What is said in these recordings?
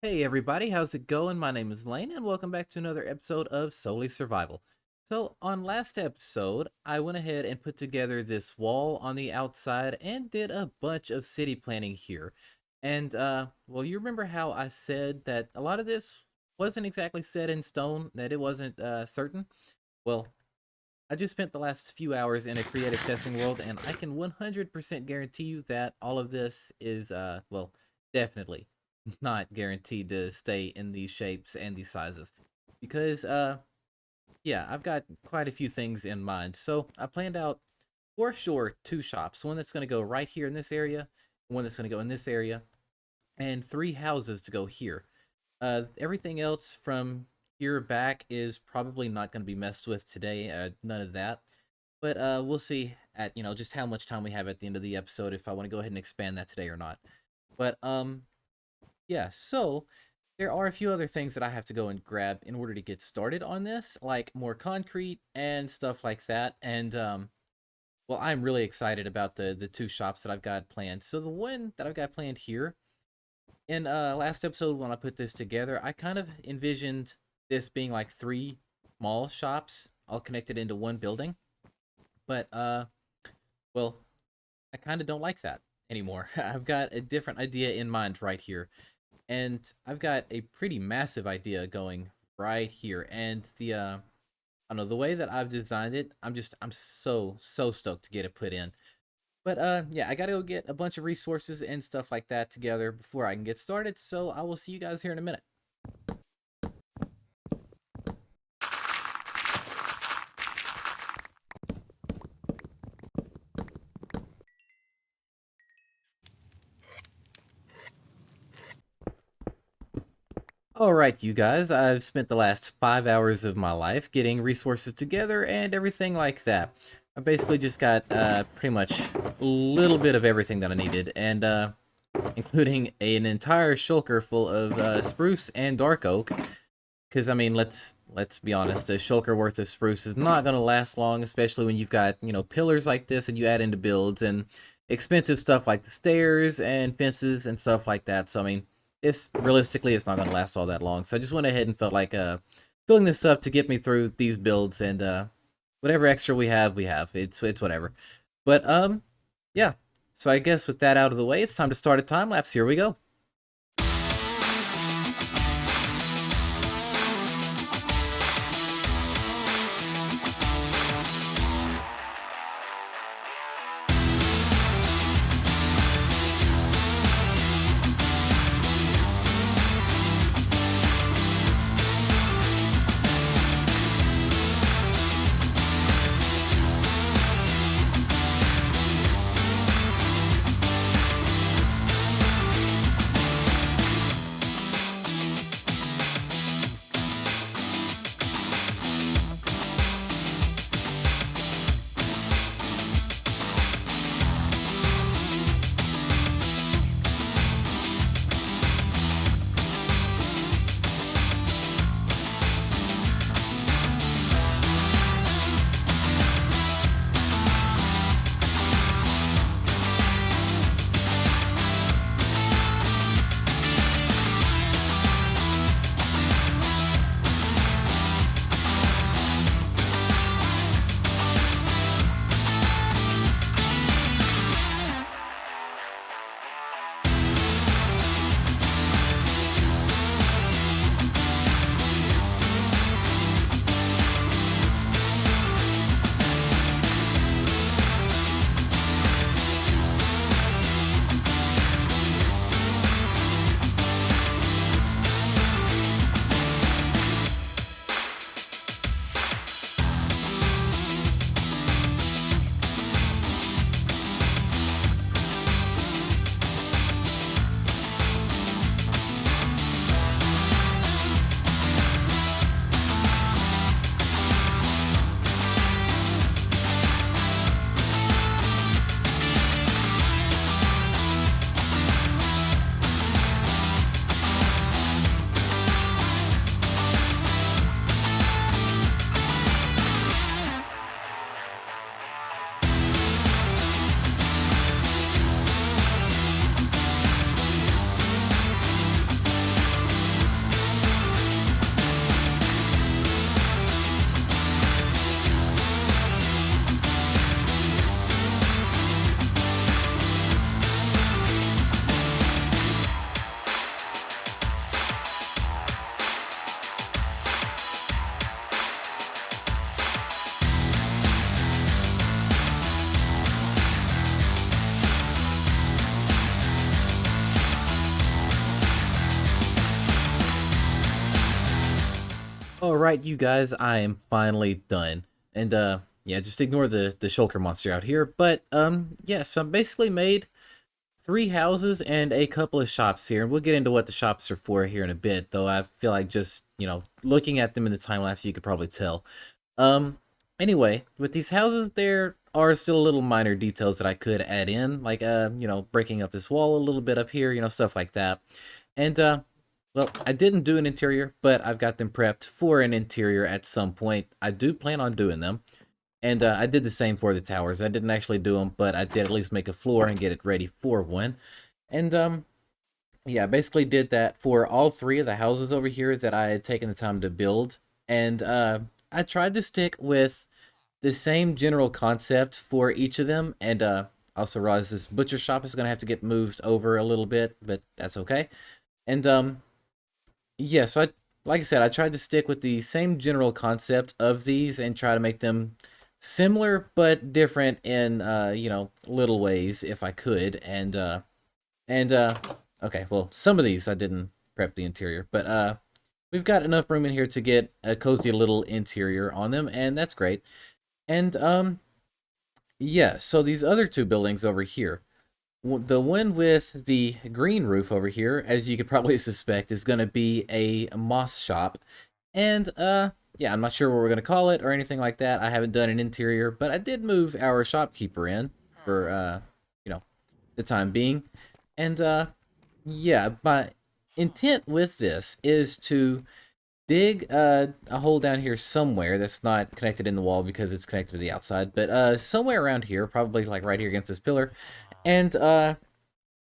Hey everybody, how's it going? My name is Lane and welcome back to another episode of Solely Survival. So on last episode, I went ahead and put together this wall on the outside and did a bunch of city planning here. And well, you remember how I said that a lot of this wasn't exactly set in stone, that it wasn't certain? Well, I just spent the last few hours in a creative testing world and I can 100% guarantee you that all of this is well, definitely not guaranteed to stay in these shapes and these sizes because yeah, I've got quite a few things in mind. So I planned out for sure two shops, one that's going to go right here in this area, one that's going to go in this area, and three houses to go here. Everything else from here back is probably not going to be messed with today, none of that. But we'll see at just how much time we have at the end of the episode if I want to go ahead and expand that today or not. But yeah, so there are a few other things that I have to go and grab in order to get started on this, like more concrete and stuff like that. And well, I'm really excited about the two shops that I've got planned. So the one that I've got planned here in last episode when I put this together, I kind of envisioned this being like three small shops all connected into one building. But well, I kind of don't like that anymore. I've got a different idea in mind right here. And I've got a pretty massive idea going right here. And I don't know, the way that I've designed it, I'm so stoked to get it put in. But yeah, I gotta go get a bunch of resources and stuff like that together before I can get started. So I will see you guys here in a minute. All right, you guys, I've spent the last 5 hours of my life getting resources together and everything like that. I basically just got pretty much a little bit of everything that I needed, and including an entire shulker full of spruce and dark oak. Because I mean, let's be honest, a shulker worth of spruce is not going to last long, especially when you've got pillars like this and you add into builds and expensive stuff like the stairs and fences and stuff like that. So I mean, it's realistically it's not going to last all that long. So I just went ahead and felt like filling this up to get me through these builds and whatever extra we have, we have. It's whatever. But yeah. So I guess with that out of the way, it's time to start a time lapse. Here we go. All right, you guys, I am finally done. And yeah, just ignore the shulker monster out here. But yeah, so I basically made 3 houses and a couple of shops here, and we'll get into what the shops are for here in a bit. Though I feel like just looking at them in the time lapse, you could probably tell. Um, anyway, with these houses, there are still little minor details that I could add in, like breaking up this wall a little bit up here, stuff like that. And well, I didn't do an interior, but I've got them prepped for an interior at some point. I do plan on doing them. And I did the same for the towers. I didn't actually do them, but I did at least make a floor and get it ready for one. And yeah, I basically did that for all three of the houses over here that I had taken the time to build. And I tried to stick with the same general concept for each of them. And also realized this butcher shop is going to have to get moved over a little bit, but that's okay. And yeah, so like I said, I tried to stick with the same general concept of these and try to make them similar but different in little ways if I could. And okay, well, some of these I didn't prep the interior, but we've got enough room in here to get a cozy little interior on them, and that's great. And yeah, so these other two buildings over here, the one with the green roof over here, as you could probably suspect, is going to be a moss shop. And yeah, I'm not sure what we're going to call it or anything like that. I haven't done an interior, but I did move our shopkeeper in for the time being. And yeah, my intent with this is to dig a hole down here somewhere that's not connected in the wall because it's connected to the outside, but somewhere around here, probably like right here against this pillar, and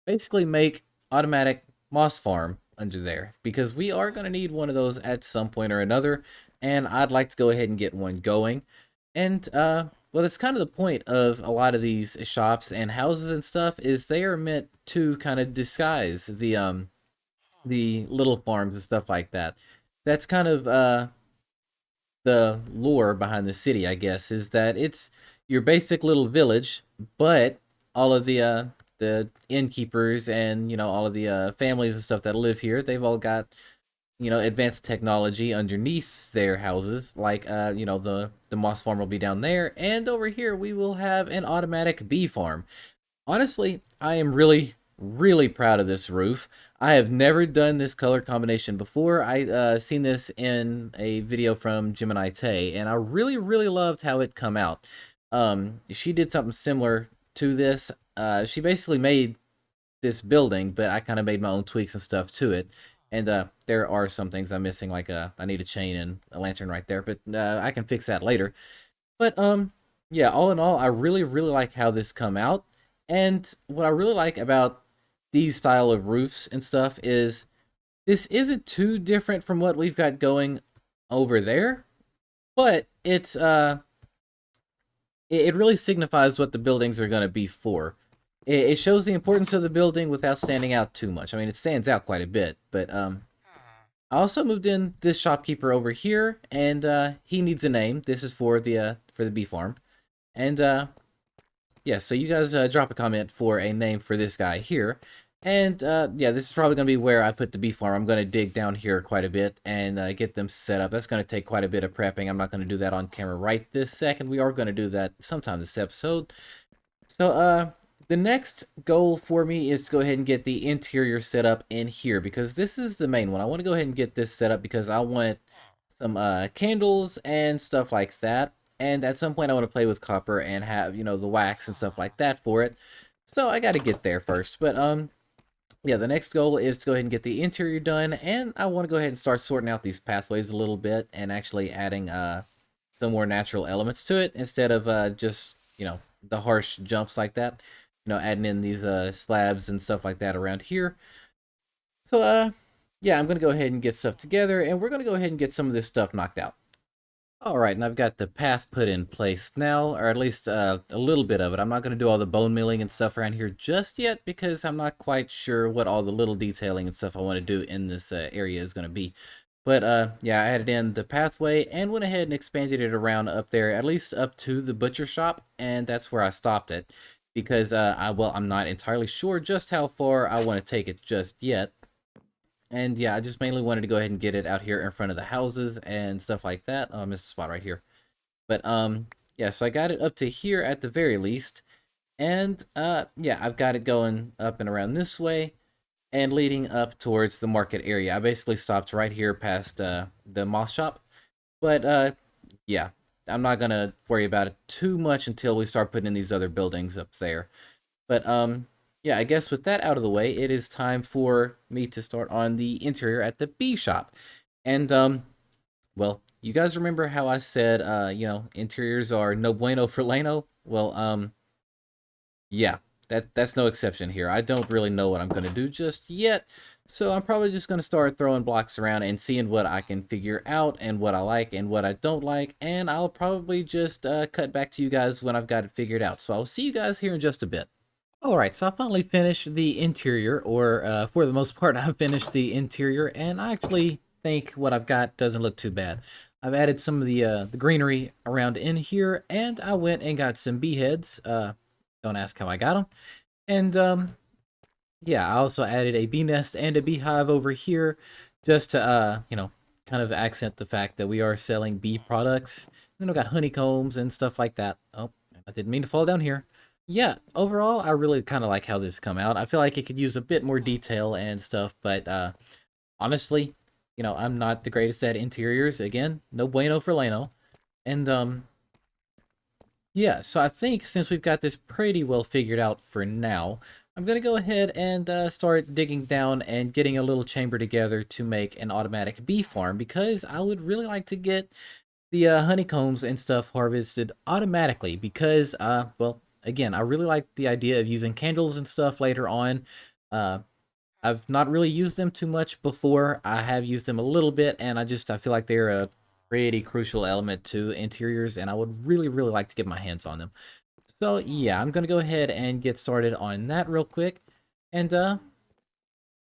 basically make automatic moss farm under there because we are going to need one of those at some point or another, and I'd like to go ahead and get one going. And well, that's kind of the point of a lot of these shops and houses and stuff, is they are meant to kind of disguise the little farms and stuff like that. That's kind of the lore behind the city, I guess, is that it's your basic little village, but all of the innkeepers and all of the families and stuff that live here, they've all got advanced technology underneath their houses. Like the moss farm will be down there, and over here we will have an automatic bee farm. Honestly, I am really, really proud of this roof. I have never done this color combination before. I seen this in a video from Gemini Tay, and I really, really loved how it come out. She did something similar to this. She basically made this building, but I kind of made my own tweaks and stuff to it. And there are some things I'm missing, like I need a chain and a lantern right there, but I can fix that later. But yeah, all in all, I really, really like how this come out. And what I really like about these style of roofs and stuff is this isn't too different from what we've got going over there, but it really signifies what the buildings are going to be for. It shows the importance of the building without standing out too much. I mean, it stands out quite a bit, but I also moved in this shopkeeper over here, and he needs a name. This is for the bee farm, and yeah. So you guys drop a comment for a name for this guy here, and yeah, this is probably gonna be where I put the bee farm. I'm gonna dig down here quite a bit and get them set up. That's gonna take quite a bit of prepping. I'm not gonna do that on camera right this second. We are gonna do that sometime this episode. So the next goal for me is to go ahead and get the interior set up in here, because this is the main one. I want to go ahead and get this set up because I want some candles and stuff like that. And at some point I want to play with copper and have, the wax and stuff like that for it. So I got to get there first. But yeah, the next goal is to go ahead and get the interior done, and I want to go ahead and start sorting out these pathways a little bit and actually adding some more natural elements to it instead of just, the harsh jumps like that. Adding in these slabs and stuff like that around here. So yeah, I'm gonna go ahead and get stuff together, and we're gonna go ahead and get some of this stuff knocked out. All right, and I've got the path put in place now, or at least a little bit of it. I'm not gonna do all the bone milling and stuff around here just yet because I'm not quite sure what all the little detailing and stuff I want to do in this area is gonna be. But yeah, I added in the pathway and went ahead and expanded it around up there, at least up to the butcher shop, and that's where I stopped it. Because well, I'm not entirely sure just how far I want to take it just yet. And yeah, I just mainly wanted to go ahead and get it out here in front of the houses and stuff like that. I missed a spot right here. But yeah, so I got it up to here at the very least. And yeah, I've got it going up and around this way and leading up towards the market area. I basically stopped right here past the moth shop. But yeah, I'm not gonna worry about it too much until we start putting in these other buildings up there. But yeah, I guess with that out of the way, it is time for me to start on the interior at the bee shop. And well, you guys remember how I said interiors are no bueno for Lano? Well, yeah, that's no exception here. I don't really know what I'm gonna do just yet, so I'm probably just gonna start throwing blocks around and seeing what I can figure out and what I like and what I don't like, and I'll probably just cut back to you guys when I've got it figured out. So I'll see you guys here in just a bit. Alright, so I finally finished the interior, or for the most part, I've finished the interior, and I actually think what I've got doesn't look too bad. I've added some of the greenery around in here, and I went and got some bee heads. Don't ask how I got them. And yeah, I also added a bee nest and a beehive over here, just to kind of accent the fact that we are selling bee products. And I've got honeycombs and stuff like that. Oh, I didn't mean to fall down here. Yeah, overall, I really kind of like how this come out. I feel like it could use a bit more detail and stuff, but honestly, I'm not the greatest at interiors. Again, no bueno for Lano. And yeah, so I think since we've got this pretty well figured out for now, I'm going to go ahead and start digging down and getting a little chamber together to make an automatic bee farm, because I would really like to get the honeycombs and stuff harvested automatically, because well, again, I really like the idea of using candles and stuff later on. uh I've not really used them too much before. I have used them a little bit, and I feel like they're a pretty crucial element to interiors, and I would really like to get my hands on them. So yeah, I'm gonna go ahead and get started on that real quick. And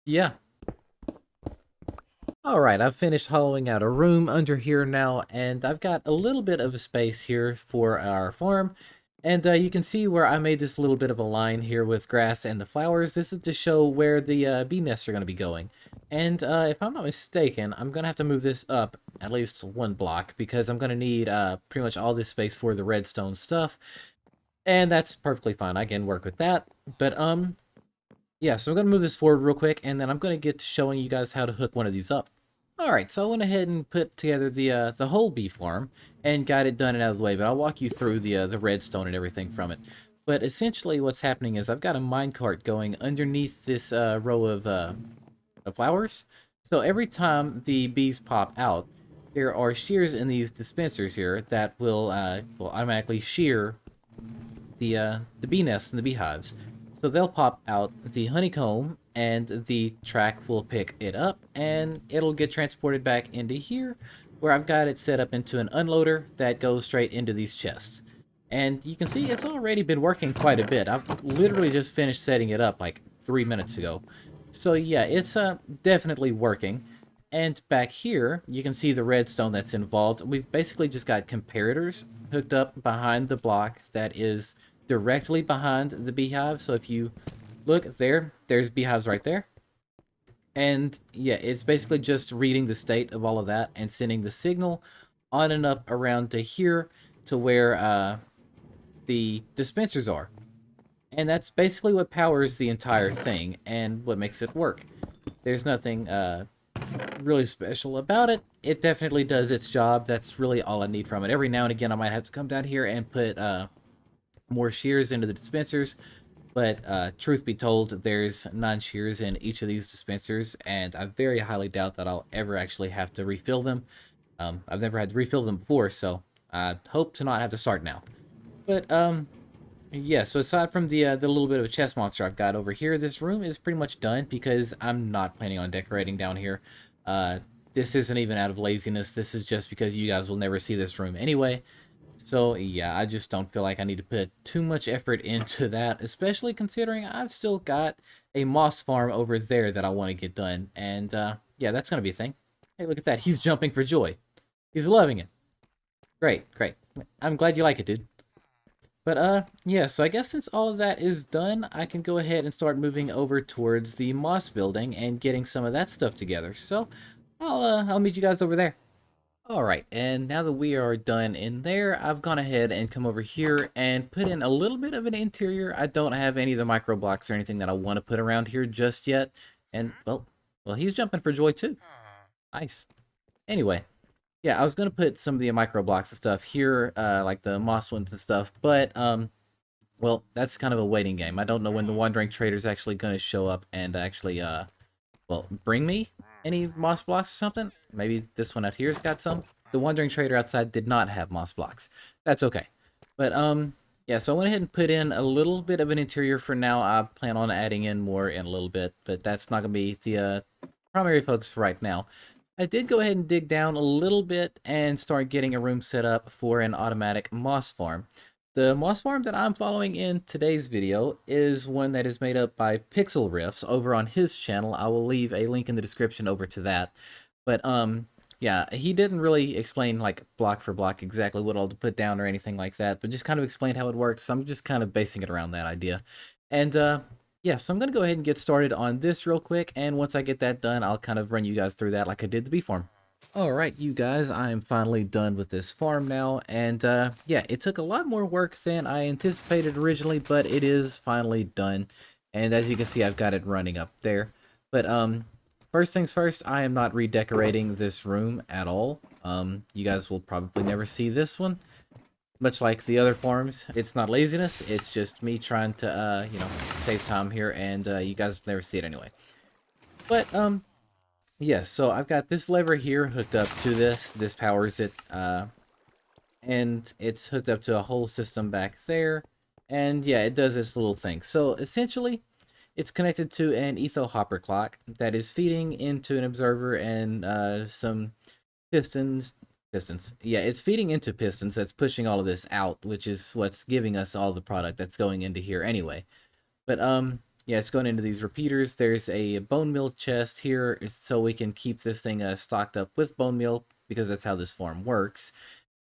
yeah, all right, I've finished hollowing out a room under here now, and I've got a little bit of a space here for our farm. And you can see where I made this little bit of a line here with grass and the flowers. This is to show where the bee nests are going to be going. And if I'm not mistaken, I'm going to have to move this up at least one block, because I'm going to need pretty much all this space for the redstone stuff. And that's perfectly fine. I can work with that. But yeah, so I'm going to move this forward real quick, and then I'm going to get to showing you guys how to hook one of these up. Alright, so I went ahead and put together the whole bee farm and got it done and out of the way, but I'll walk you through the redstone and everything from it. But essentially what's happening is I've got a minecart going underneath this row of flowers. So every time the bees pop out, there are shears in these dispensers here that will automatically shear the bee nests and the beehives. So they'll pop out the honeycomb, and the track will pick it up, and it'll get transported back into here, where I've got it set up into an unloader that goes straight into these chests. And you can see it's already been working quite a bit. I've literally just finished setting it up like 3 minutes ago. So yeah, it's definitely working. And back here, you can see the redstone that's involved. We've basically just got comparators hooked up behind the block that is directly behind the beehive. So if you look there, there's beehives right there. And yeah, it's basically just reading the state of all of that and sending the signal on and up around to here, to where the dispensers are. And that's basically what powers the entire thing and what makes it work. There's nothing really special about it. It definitely does its job. That's really all I need from it. Every now and again, I might have to come down here and put more shears into the dispensers, but truth be told, there's 9 shears in each of these dispensers, and I very highly doubt that I'll ever actually have to refill them. I've never had to refill them before, so I hope to not have to start now. But yeah, so aside from the little bit of a chest monster I've got over here, this room is pretty much done, because I'm not planning on decorating down here. This isn't even out of laziness. This is just because you guys will never see this room anyway. So yeah, I just don't feel like I need to put too much effort into that, especially considering I've still got a moss farm over there that I want to get done. And yeah, that's going to be a thing. Hey, look at that. He's jumping for joy. He's loving it. Great, great. I'm glad you like it, dude. But yeah, so I guess since all of that is done, I can go ahead and start moving over towards the moss building and getting some of that stuff together. So I'll meet you guys over there. All right, and now that we are done in there, I've gone ahead and come over here and put in a little bit of an interior. I don't have any of the micro blocks or anything that I want to put around here just yet. And well, he's jumping for joy too. Nice. Anyway, yeah, I was gonna put some of the micro blocks and stuff here, like the moss ones and stuff, but well, that's kind of a waiting game. I don't know when the wandering trader's actually gonna show up and actually well, bring me any moss blocks or something. Maybe this one out here's got some. The wandering trader outside did not have moss blocks. That's okay. But yeah, so I went ahead and put in a little bit of an interior for now. I plan on adding in more in a little bit, but that's not gonna be the primary focus for right now. I did go ahead and dig down a little bit and start getting a room set up for an automatic moss farm. The moss farm that I'm following in today's video is one that is made up by Pixel Riffs over on his channel. I will leave a link in the description over to that. But yeah, he didn't really explain like block for block exactly what all to put down or anything like that, but just kind of explained how it works. So I'm just kind of basing it around that idea. And yeah, so I'm going to go ahead and get started on this real quick, and once I get that done, I'll kind of run you guys through that like I did the bee farm. Alright, you guys, I'm finally done with this farm now, and yeah, it took a lot more work than I anticipated originally, but it is finally done, and as you can see, I've got it running up there. But first things first, I am not redecorating this room at all. You guys will probably never see this one. Much like the other farms, it's not laziness, it's just me trying to, you know, save time here, and you guys never see it anyway. But, yes, so I've got this lever here hooked up to this. This powers it, and it's hooked up to a whole system back there. And yeah, it does this little thing. So essentially, it's connected to an etho hopper clock that is feeding into an observer and some pistons. Yeah, it's feeding into pistons that's pushing all of this out, which is what's giving us all the product that's going into here anyway. But yeah, it's going into these repeaters. There's a bone meal chest here, so we can keep this thing stocked up with bone meal, because that's how this farm works.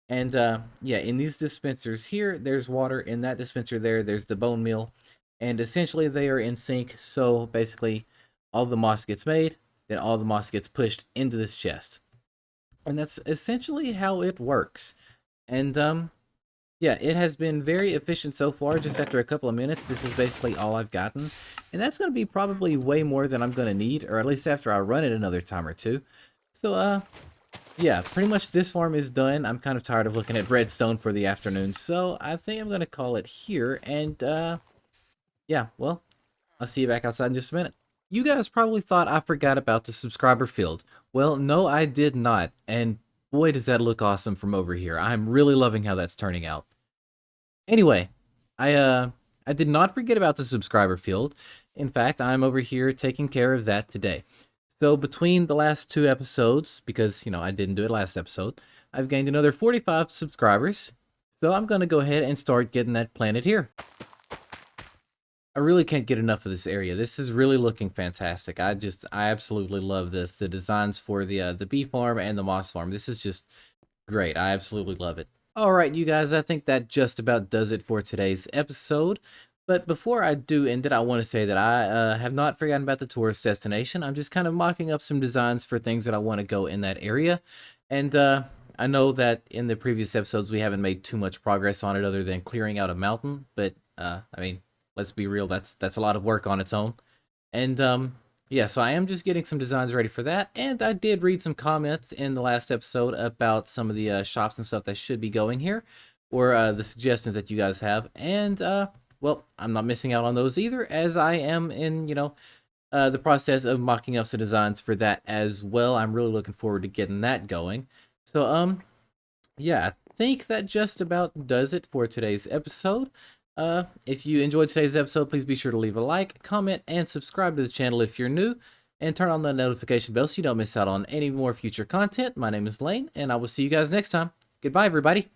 And yeah, in these dispensers here, there's water. In that dispenser there's the bone meal. And essentially they are in sync, so basically all the moss gets made, then all the moss gets pushed into this chest. And that's essentially how it works. And yeah, it has been very efficient so far. Just after a couple of minutes, this is basically all I've gotten. And that's going to be probably way more than I'm going to need, or at least after I run it another time or two. So yeah, pretty much this farm is done. I'm kind of tired of looking at redstone for the afternoon, so I think I'm going to call it here. And yeah, well, I'll see you back outside in just a minute. You guys probably thought I forgot about the subscriber field. Well, no, I did not. And boy, does that look awesome from over here. I'm really loving how that's turning out. Anyway, I did not forget about the subscriber field. In fact, I'm over here taking care of that today. So between the last two episodes, because, you know, I didn't do it last episode, I've gained another 45 subscribers. So I'm going to go ahead and start getting that planted here. I really can't get enough of this area. This is really looking fantastic. I absolutely love this. The designs for the bee farm and the moss farm. This is just great. I absolutely love it. All right, you guys, I think that just about does it for today's episode. But before I do end it, I want to say that I have not forgotten about the tourist destination. I'm just kind of mocking up some designs for things that I want to go in that area. And I know that in the previous episodes, we haven't made too much progress on it other than clearing out a mountain. But, I mean, let's be real, that's a lot of work on its own. And yeah, so I am just getting some designs ready for that. And I did read some comments in the last episode about some of the shops and stuff that should be going here, or the suggestions that you guys have. And well, I'm not missing out on those either, as I am in, you know, the process of mocking up some designs for that as well. I'm really looking forward to getting that going. So yeah, I think that just about does it for today's episode. If you enjoyed today's episode, please be sure to leave a like, comment, and subscribe to the channel if you're new, and turn on the notification bell so you don't miss out on any more future content. My name is Lane, and I will see you guys next time. Goodbye, everybody.